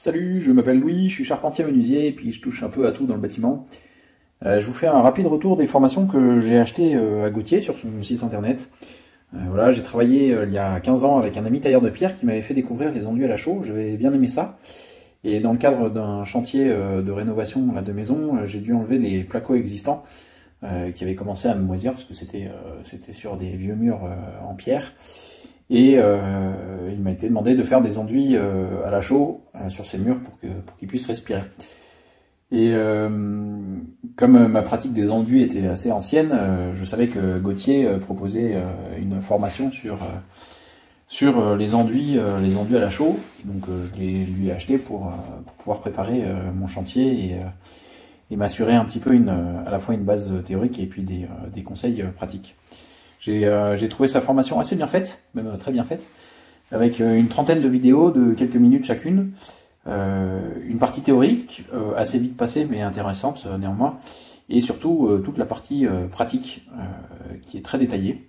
Salut, je m'appelle Louis, je suis charpentier menuisier et puis je touche un peu à tout dans le bâtiment. Je vous fais un rapide retour des formations que j'ai achetées à Gauthier sur son site internet. Voilà, j'ai travaillé il y a 15 ans avec un ami tailleur de pierre qui m'avait fait découvrir les enduits à la chaux, j'avais bien aimé ça. Et dans le cadre d'un chantier de rénovation de maison, j'ai dû enlever les placots existants qui avaient commencé à me moisir parce que c'était sur des vieux murs en pierre. Et il m'a été demandé de faire des enduits à la chaux sur ces murs pour qu'ils puissent respirer. Et comme ma pratique des enduits était assez ancienne, je savais que Gauthier proposait une formation sur les enduits à la chaux. Et donc je lui ai acheté pour pouvoir préparer mon chantier et m'assurer un petit peu à la fois une base théorique et puis des conseils pratiques. J'ai trouvé sa formation assez bien faite, même très bien faite, avec une trentaine de vidéos de quelques minutes chacune, une partie théorique, assez vite passée mais intéressante néanmoins, et surtout toute la partie pratique qui est très détaillée.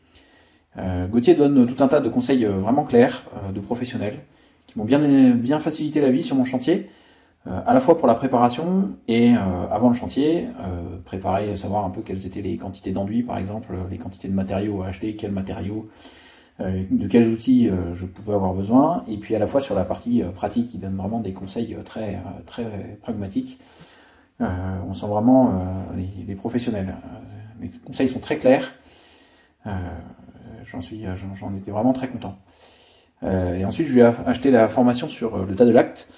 Gauthier donne tout un tas de conseils vraiment clairs, de professionnels, qui m'ont bien facilité la vie sur mon chantier, à la fois pour la préparation et avant le chantier, préparer, savoir un peu quelles étaient les quantités d'enduit par exemple, les quantités de matériaux à acheter, quels matériaux, de quels outils je pouvais avoir besoin, et puis à la fois sur la partie pratique, qui donne vraiment des conseils très pragmatiques. On sent vraiment les professionnels. Les conseils sont très clairs, j'en étais vraiment très content. Et ensuite je lui ai acheté la formation sur le tas de l'acte,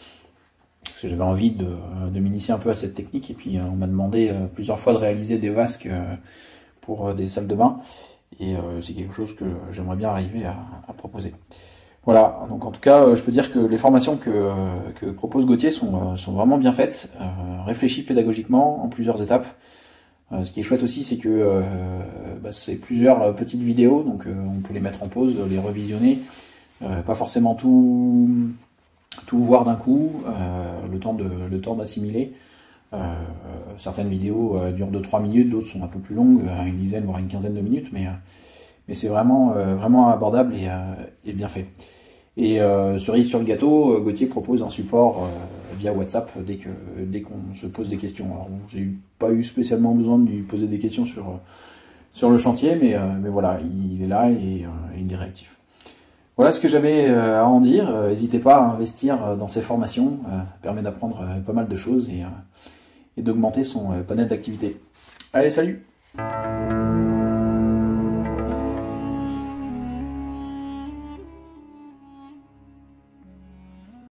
parce que j'avais envie de m'initier un peu à cette technique, et puis on m'a demandé plusieurs fois de réaliser des vasques pour des salles de bain, et c'est quelque chose que j'aimerais bien arriver à proposer. Voilà, donc en tout cas je peux dire que les formations que propose Gauthier sont vraiment bien faites, réfléchies pédagogiquement en plusieurs étapes. Ce qui est chouette aussi, c'est que c'est plusieurs petites vidéos, donc on peut les mettre en pause, les revisionner, pas forcément tout voir d'un coup, le temps d'assimiler. Certaines vidéos durent 2-3 minutes, d'autres sont un peu plus longues, une dizaine voire une quinzaine de minutes, mais c'est vraiment abordable et bien fait. Et cerise sur le gâteau, Gauthier propose un support via WhatsApp dès qu'on se pose des questions. Alors bon, j'ai pas eu spécialement besoin de lui poser des questions sur le chantier, mais voilà, il est là et il est réactif. Voilà ce que j'avais à en dire. N'hésitez pas à investir dans ces formations, ça permet d'apprendre pas mal de choses et d'augmenter son panel d'activités. Allez, salut!